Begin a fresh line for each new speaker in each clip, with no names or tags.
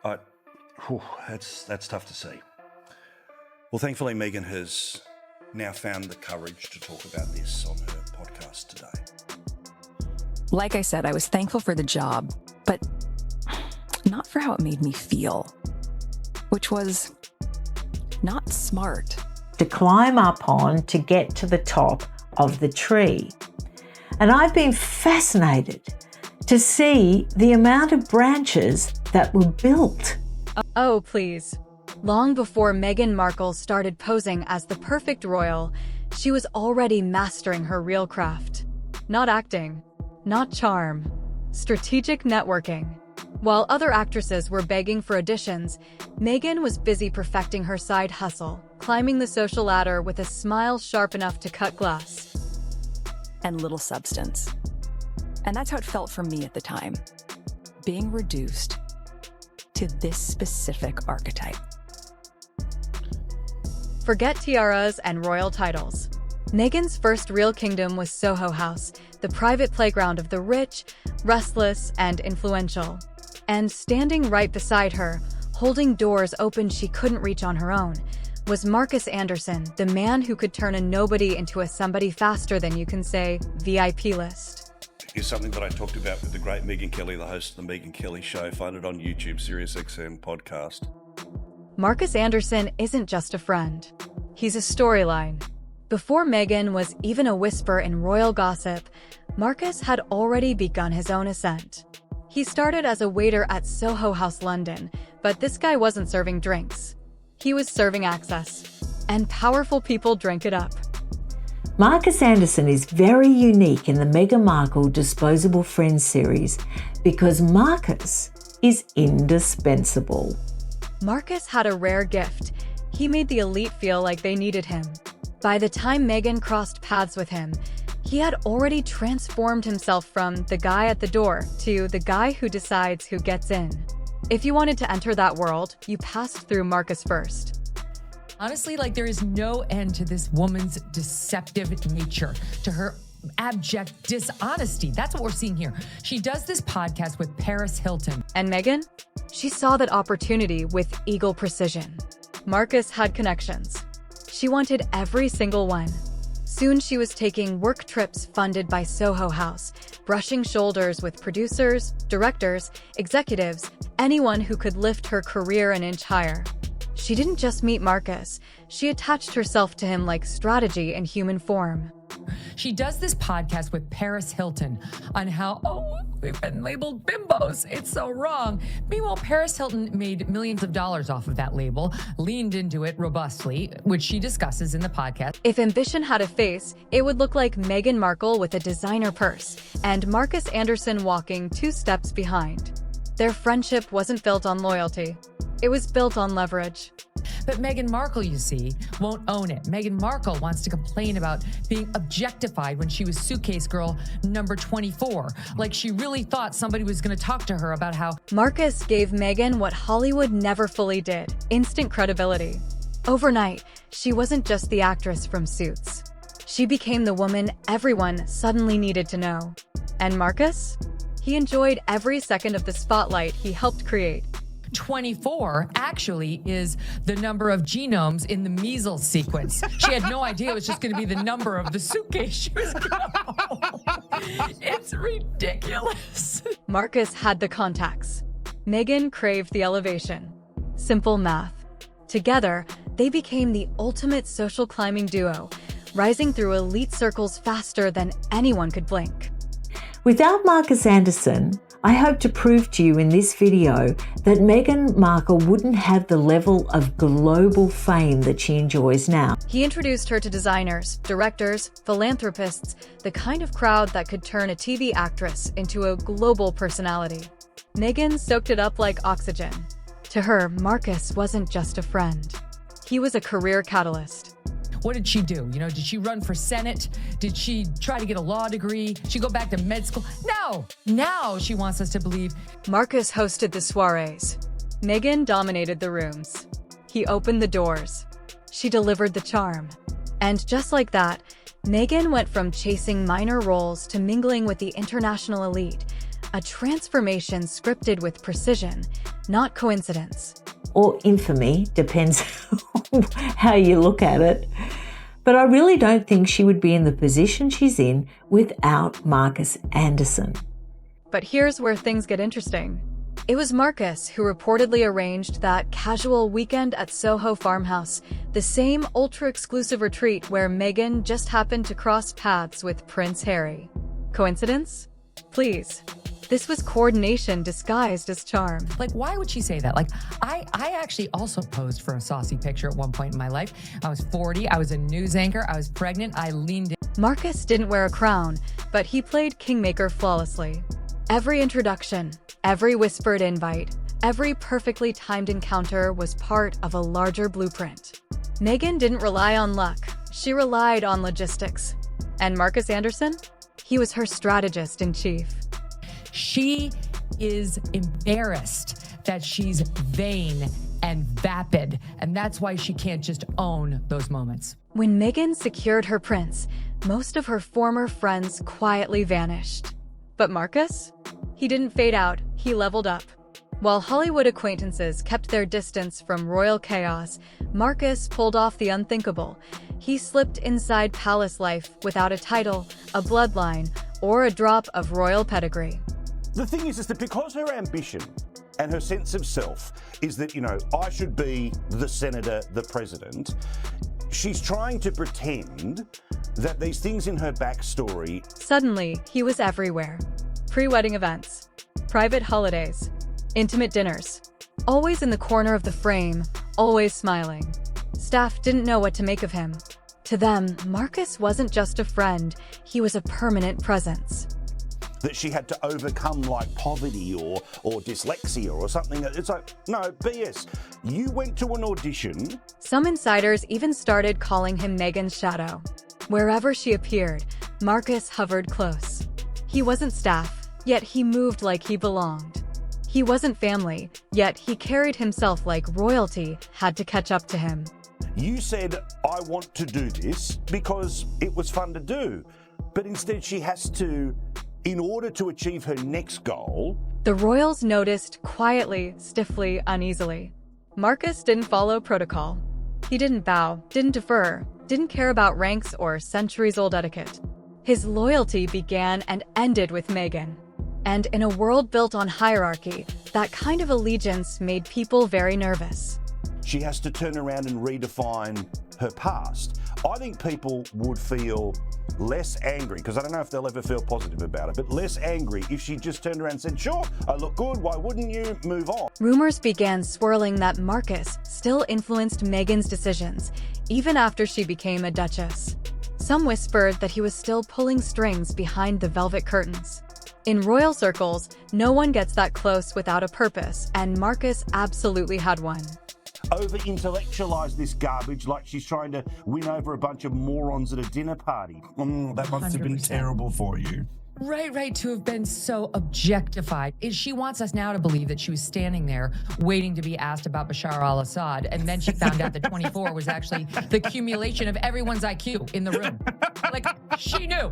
I, that's tough to see. Well, thankfully, Meghan has now found the courage to talk about this on her podcast today.
Like I said, I was thankful for the job, but not for how it made me feel, which was not smart.
To climb up on to get to the top of the tree. And I've been fascinated to see the amount of branches that were built.
Oh, please. Long before Meghan Markle started posing as the perfect royal, she was already mastering her real craft. Not acting, not charm, strategic networking. While other actresses were begging for auditions, Meghan was busy perfecting her side hustle, climbing the social ladder with a smile sharp enough to cut glass.
And little substance. And that's how it felt for me at the time, being reduced to this specific archetype.
Forget tiaras and royal titles. Meghan's first real kingdom was Soho House, the private playground of the rich, restless, and influential. And standing right beside her, holding doors open she couldn't reach on her own, was Markus Anderson, the man who could turn a nobody into a somebody faster than you can say VIP list.
Here's something that I talked about with the great Megyn Kelly, the host of the Megyn Kelly Show. Find it on YouTube, SiriusXM podcast.
Markus Anderson isn't just a friend. He's a storyline. Before Meghan was even a whisper in royal gossip, Markus had already begun his own ascent. He started as a waiter at Soho House, London, but this guy wasn't serving drinks. He was serving access, and powerful people drank it up.
Markus Anderson is very unique in the Meghan Markle Disposable Friends series because Markus is indispensable.
Markus had a rare gift. He made the elite feel like they needed him. By the time Meghan crossed paths with him, he had already transformed himself from the guy at the door to the guy who decides who gets in. If you wanted to enter that world, you passed through Markus first.
Honestly, there is no end to this woman's deceptive nature, to her abject dishonesty. That's what we're seeing here. She does this podcast with Paris Hilton.
And Meghan? She saw that opportunity with eagle precision. Markus had connections. She wanted every single one. Soon she was taking work trips funded by Soho House, brushing shoulders with producers, directors, executives, anyone who could lift her career an inch higher. She didn't just meet Markus, she attached herself to him like strategy in human form.
She does this podcast with Paris Hilton on how, we've been labeled bimbos. It's so wrong. Meanwhile, Paris Hilton made millions of dollars off of that label, leaned into it robustly, which she discusses in the podcast.
If ambition had a face, it would look like Meghan Markle with a designer purse and Markus Anderson walking 2 steps behind. Their friendship wasn't built on loyalty. It was built on leverage.
But Meghan Markle, you see, won't own it. Meghan Markle wants to complain about being objectified when she was suitcase girl number 24. Like she really thought somebody was going to talk to her about how
Markus gave Meghan what Hollywood never fully did: instant credibility. Overnight, she wasn't just the actress from Suits. She became the woman everyone suddenly needed to know. And Markus? He enjoyed every second of the spotlight he helped create.
24 actually is the number of genomes in the measles sequence. She had no idea it was just going to be the number of the suitcase she was going to It's ridiculous.
Markus had the contacts. Meghan craved the elevation. Simple math. Together, they became the ultimate social climbing duo, rising through elite circles faster than anyone could blink.
Without Markus Anderson, I hope to prove to you in this video that Meghan Markle wouldn't have the level of global fame that she enjoys now.
He introduced her to designers, directors, philanthropists, the kind of crowd that could turn a TV actress into a global personality. Meghan soaked it up like oxygen. To her, Markus wasn't just a friend. He was a career catalyst.
What did she do? Did she run for Senate? Did she try to get a law degree? She go back to med school? No! Now she wants us to believe.
Markus hosted the soirees. Meghan dominated the rooms. He opened the doors. She delivered the charm. And just like that, Meghan went from chasing minor roles to mingling with the international elite, a transformation scripted with precision, not coincidence.
Or infamy, depends how you look at it. But I really don't think she would be in the position she's in without Markus Anderson.
But here's where things get interesting. It was Markus who reportedly arranged that casual weekend at Soho Farmhouse, the same ultra-exclusive retreat where Meghan just happened to cross paths with Prince Harry. Coincidence? Please. This was coordination disguised as charm.
Like, why would she say that? Like, I actually also posed for a saucy picture at one point in my life. I was 40, I was a news anchor, I was pregnant, I leaned in.
Markus didn't wear a crown, but he played kingmaker flawlessly. Every introduction, every whispered invite, every perfectly timed encounter was part of a larger blueprint. Meghan didn't rely on luck, she relied on logistics. And Markus Anderson? He was her strategist in chief.
She is embarrassed that she's vain and vapid, and that's why she can't just own those moments.
When Meghan secured her prince, most of her former friends quietly vanished. But Markus? He didn't fade out, he leveled up. While Hollywood acquaintances kept their distance from royal chaos, Markus pulled off the unthinkable. He slipped inside palace life without a title, a bloodline, or a drop of royal pedigree.
The thing is that because her ambition and her sense of self is that, I should be the senator, the president, she's trying to pretend that these things in her backstory.
Suddenly, he was everywhere. Pre-wedding events, private holidays, intimate dinners. Always in the corner of the frame, always smiling. Staff didn't know what to make of him. To them, Markus wasn't just a friend, he was a permanent presence.
That she had to overcome like poverty or dyslexia or something. It's like, no, BS. You went to an audition.
Some insiders even started calling him Meghan's shadow. Wherever she appeared, Markus hovered close. He wasn't staff, yet he moved like he belonged. He wasn't family, yet he carried himself like royalty had to catch up to him.
You said, I want to do this because it was fun to do. But instead she has to, in order to achieve her next goal.
The royals noticed quietly, stiffly, uneasily. Markus didn't follow protocol. He didn't bow, didn't defer, didn't care about ranks or centuries-old etiquette. His loyalty began and ended with Meghan. And in a world built on hierarchy, that kind of allegiance made people very nervous.
She has to turn around and redefine her past. I think people would feel less angry, because I don't know if they'll ever feel positive about it, but less angry if she just turned around and said, sure, I look good, why wouldn't you move on?
Rumors began swirling that Markus still influenced Meghan's decisions, even after she became a duchess. Some whispered that he was still pulling strings behind the velvet curtains. In royal circles, no one gets that close without a purpose, and Markus absolutely had one.
Over-intellectualize this garbage like she's trying to win over a bunch of morons at a dinner party. That must have been
100%.
terrible for you.
Right, to have been so objectified. She wants us now to believe that she was standing there waiting to be asked about Bashar al-Assad, and then she found out that 24 was actually the accumulation of everyone's IQ in the room. Like, she knew.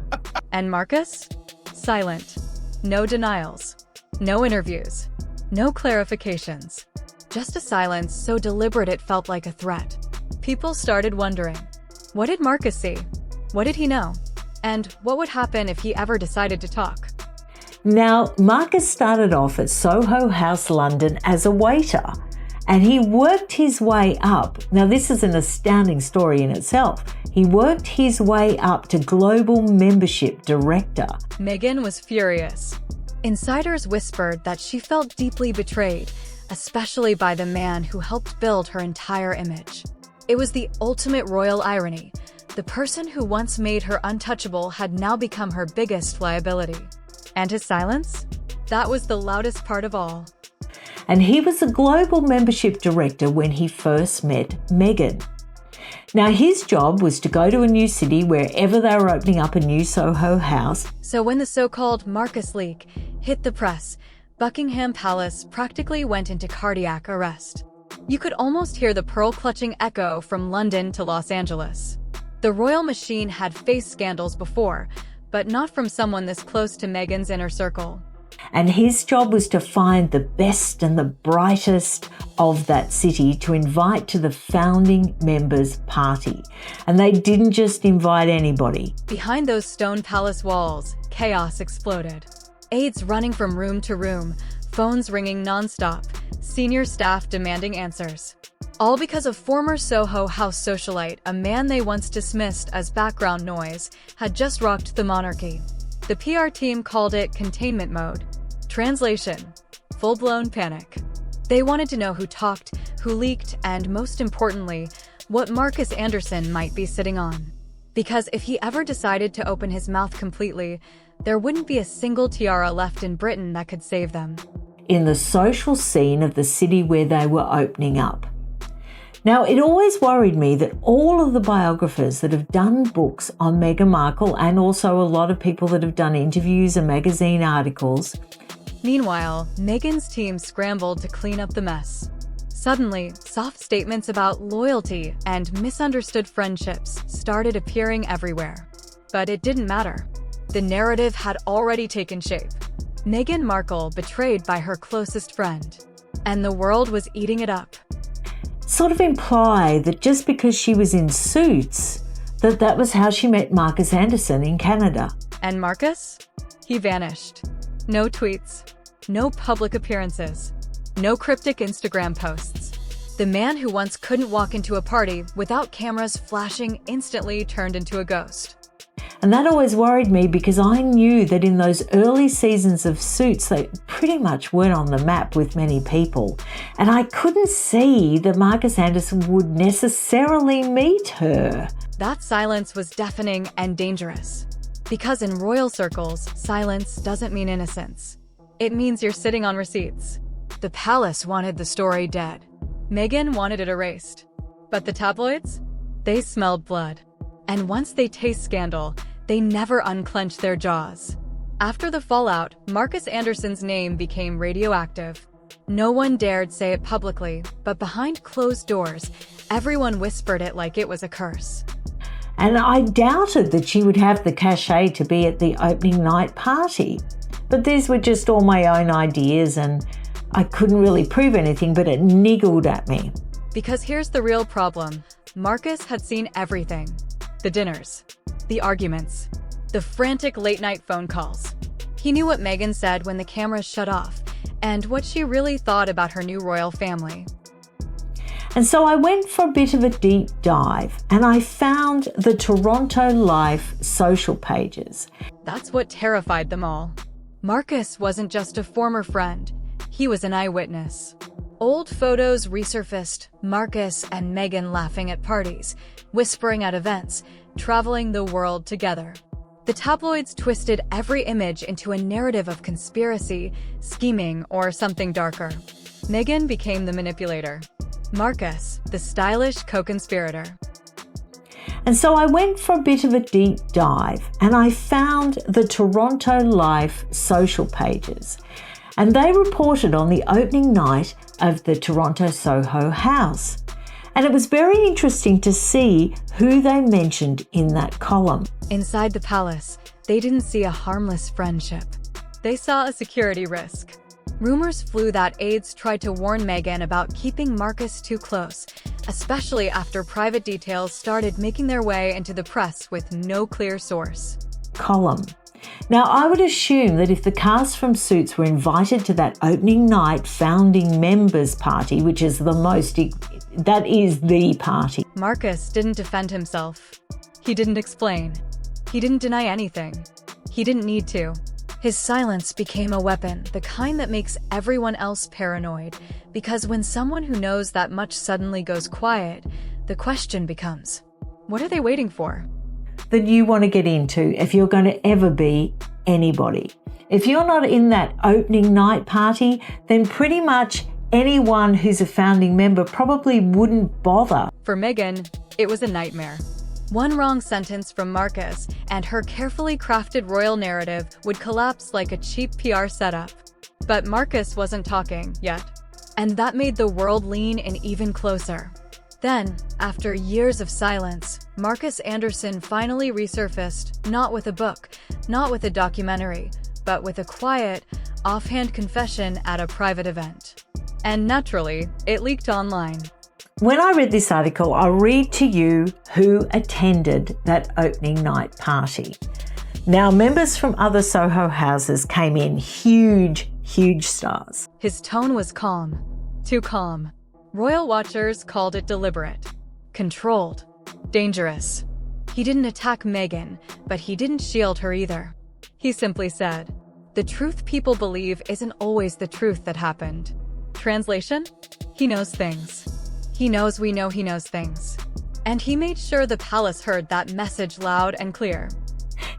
And Markus? Silent. No denials. No interviews. No clarifications. Just a silence so deliberate it felt like a threat. People started wondering, what did Markus see? What did he know? And what would happen if he ever decided to talk?
Now, Markus started off at Soho House, London as a waiter, and he worked his way up. Now, this is an astounding story in itself. He worked his way up to global membership director.
Meghan was furious. Insiders whispered that she felt deeply betrayed, especially by the man who helped build her entire image. It was the ultimate royal irony. The person who once made her untouchable had now become her biggest liability. And his silence? That was the loudest part of all.
And he was a global membership director when he first met Meghan. Now, his job was to go to a new city wherever they were opening up a new Soho House.
So when the so-called Markus leak hit the press, Buckingham Palace practically went into cardiac arrest. You could almost hear the pearl-clutching echo from London to Los Angeles. The royal machine had faced scandals before, but not from someone this close to Meghan's inner circle.
And his job was to find the best and the brightest of that city to invite to the founding members' party. And they didn't just invite anybody.
Behind those stone palace walls, chaos exploded. Aides running from room to room, phones ringing nonstop, senior staff demanding answers. All because a former Soho House socialite, a man they once dismissed as background noise, had just rocked the monarchy. The PR team called it containment mode. Translation: full-blown panic. They wanted to know who talked, who leaked, and most importantly, what Markus Anderson might be sitting on. Because if he ever decided to open his mouth completely, there wouldn't be a single tiara left in Britain that could save them.
In the social scene of the city where they were opening up. Now, it always worried me that all of the biographers that have done books on Meghan Markle, and also a lot of people that have done interviews and magazine articles.
Meanwhile, Meghan's team scrambled to clean up the mess. Suddenly, soft statements about loyalty and misunderstood friendships started appearing everywhere. But it didn't matter. The narrative had already taken shape. Meghan Markle betrayed by her closest friend. And the world was eating it up.
Sort of imply that just because she was in Suits, that was how she met Markus Anderson in Canada.
And Markus? He vanished. No tweets, no public appearances, no cryptic Instagram posts. The man who once couldn't walk into a party without cameras flashing instantly turned into a ghost.
And that always worried me because I knew that in those early seasons of Suits, they pretty much weren't on the map with many people. And I couldn't see that Markus Anderson would necessarily meet her.
That silence was deafening and dangerous. Because in royal circles, silence doesn't mean innocence. It means you're sitting on receipts. The palace wanted the story dead. Meghan wanted it erased. But the tabloids? They smelled blood. And once they taste scandal, they never unclench their jaws. After the fallout, Markus Anderson's name became radioactive. No one dared say it publicly, but behind closed doors, everyone whispered it like it was a curse.
And I doubted that she would have the cachet to be at the opening night party. But these were just all my own ideas and I couldn't really prove anything, but it niggled at me.
Because here's the real problem. Markus had seen everything. The dinners, the arguments, the frantic late-night phone calls. He knew what Meghan said when the cameras shut off and what she really thought about her new royal family.
And so I went for a bit of a deep dive and I found the Toronto Life social pages.
That's what terrified them all. Markus wasn't just a former friend. He was an eyewitness. Old photos resurfaced, Markus and Meghan laughing at parties, whispering at events, traveling the world together. The tabloids twisted every image into a narrative of conspiracy, scheming, or something darker. Meghan became the manipulator. Markus, the stylish co-conspirator.
And so I went for a bit of a deep dive and I found the Toronto Life social pages. And they reported on the opening night of the Toronto Soho House. And it was very interesting to see who they mentioned in that column.
Inside the palace, they didn't see a harmless friendship. They saw a security risk. Rumors flew that aides tried to warn Meghan about keeping Markus too close, especially after private details started making their way into the press with no clear source.
Column. Now, I would assume that if the cast from Suits were invited to that opening night founding members party, which is that is the party.
Markus didn't defend himself. He didn't explain. He didn't deny anything. He didn't need to. His silence became a weapon, the kind that makes everyone else paranoid, because when someone who knows that much suddenly goes quiet, the question becomes, what are they waiting for?
That you want to get into if you're going to ever be anybody. If you're not in that opening night party, then pretty much anyone who's a founding member probably wouldn't bother.
For Meghan, it was a nightmare. One wrong sentence from Markus, and her carefully crafted royal narrative would collapse like a cheap PR setup. But Markus wasn't talking yet, and that made the world lean in even closer. Then, after years of silence, Markus Anderson finally resurfaced, not with a book, not with a documentary, but with a quiet, offhand confession at a private event. And naturally, it leaked online.
When I read this article, I'll read to you who attended that opening night party. Now, members from other Soho houses came in, huge stars.
His tone was calm. Too calm. Royal watchers called it deliberate, controlled, dangerous. He didn't attack Meghan, but he didn't shield her either. He simply said, "The truth people believe isn't always the truth that happened." Translation? He knows things. He knows we know he knows things. And he made sure the palace heard that message loud and clear.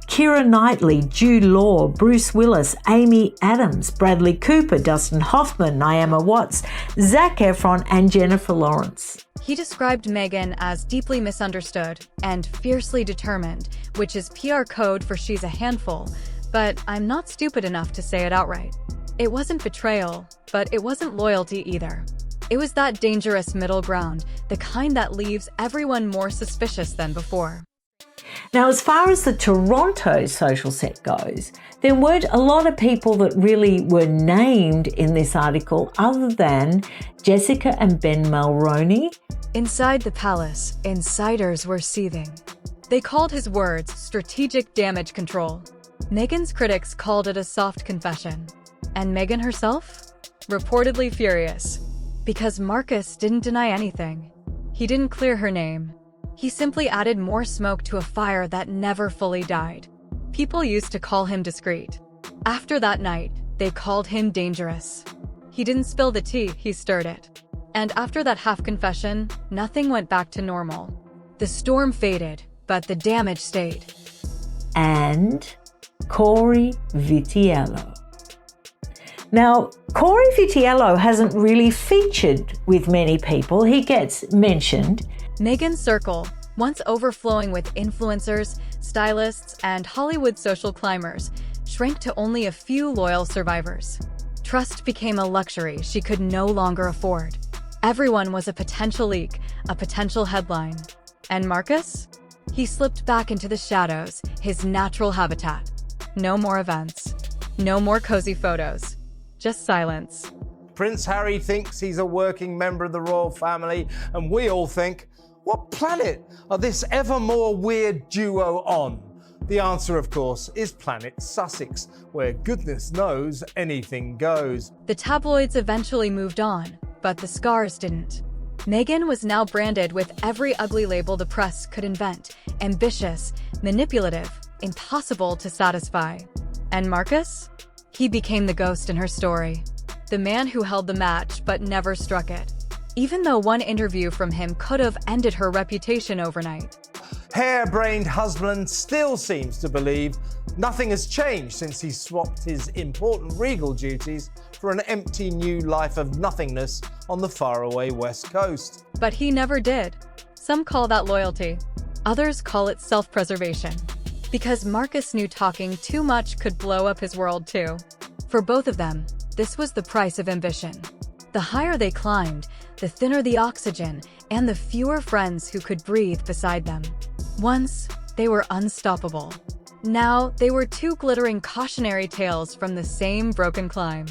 Keira Knightley, Jude Law, Bruce Willis, Amy Adams, Bradley Cooper, Dustin Hoffman, Naomi Watts, Zac Efron and Jennifer Lawrence.
He described Meghan as deeply misunderstood and fiercely determined, which is PR code for she's a handful, but I'm not stupid enough to say it outright. It wasn't betrayal, but it wasn't loyalty either. It was that dangerous middle ground, the kind that leaves everyone more suspicious than before.
Now, as far as the Toronto social set goes, there weren't a lot of people that really were named in this article other than Jessica and Ben Mulroney.
Inside the palace, insiders were seething. They called his words strategic damage control. Meghan's critics called it a soft confession. And Meghan herself? Reportedly furious. Because Markus didn't deny anything. He didn't clear her name. He simply added more smoke to a fire that never fully died. People used to call him discreet. After that night, they called him dangerous. He didn't spill the tea, he stirred it. And after that half confession, nothing went back to normal. The storm faded, but the damage stayed.
And Corey Vitiello. Now, Corey Vitiello hasn't really featured with many people. He gets mentioned.
Meghan's circle, once overflowing with influencers, stylists, and Hollywood social climbers, shrank to only a few loyal survivors. Trust became a luxury she could no longer afford. Everyone was a potential leak, a potential headline. And Markus? He slipped back into the shadows, his natural habitat. No more events. No more cozy photos. Just silence.
Prince Harry thinks he's a working member of the royal family, and we all think, what planet are this ever more weird duo on? The answer, of course, is planet Sussex, where goodness knows anything goes.
The tabloids eventually moved on, but the scars didn't. Meghan was now branded with every ugly label the press could invent: ambitious, manipulative, impossible to satisfy. And Markus? He became the ghost in her story. The man who held the match but never struck it. Even though one interview from him could have ended her reputation overnight.
Harebrained husband still seems to believe nothing has changed since he swapped his important regal duties for an empty new life of nothingness on the faraway West Coast.
But he never did. Some call that loyalty. Others call it self-preservation. Because Markus knew talking too much could blow up his world too. For both of them, this was the price of ambition. The higher they climbed, the thinner the oxygen, and the fewer friends who could breathe beside them. Once, they were unstoppable. Now, they were two glittering cautionary tales from the same broken climb.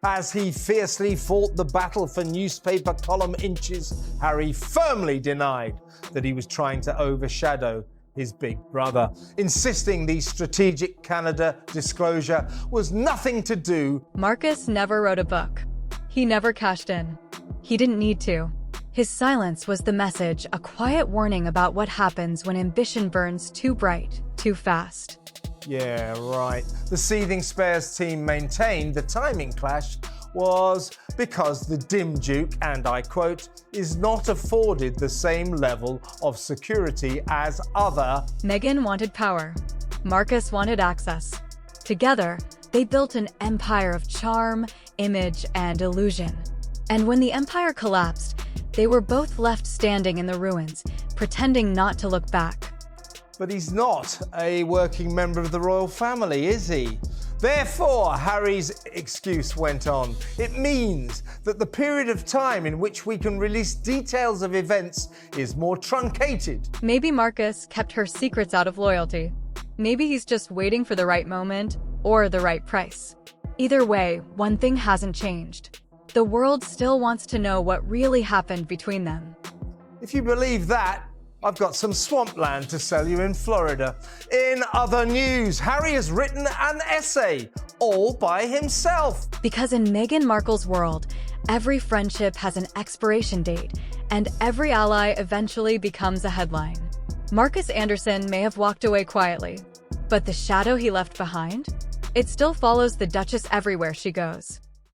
As he fiercely fought the battle for newspaper column inches, Harry firmly denied that he was trying to overshadow his big brother, insisting the strategic Canada disclosure was nothing to do.
Markus never wrote a book. He never cashed in. He didn't need to. His silence was the message, a quiet warning about what happens when ambition burns too bright, too fast.
Yeah, right. The Seething Spares team maintained the timing clash was because the Dim Duke, and I quote, is not afforded the same level of security as other.
Meghan wanted power. Markus wanted access. Together, they built an empire of charm, image, and illusion. And when the empire collapsed, they were both left standing in the ruins, pretending not to look back.
But he's not a working member of the royal family, is he? Therefore, Harry's excuse went on, it means that the period of time in which we can release details of events is more truncated.
Maybe Markus kept her secrets out of loyalty. Maybe he's just waiting for the right moment or the right price. Either way, one thing hasn't changed. The world still wants to know what really happened between them.
If you believe that, I've got some swampland to sell you in Florida. In other news, Harry has written an essay all by himself.
Because in Meghan Markle's world, every friendship has an expiration date, and every ally eventually becomes a headline. Markus Anderson may have walked away quietly, but the shadow he left behind? It still follows the Duchess everywhere she goes.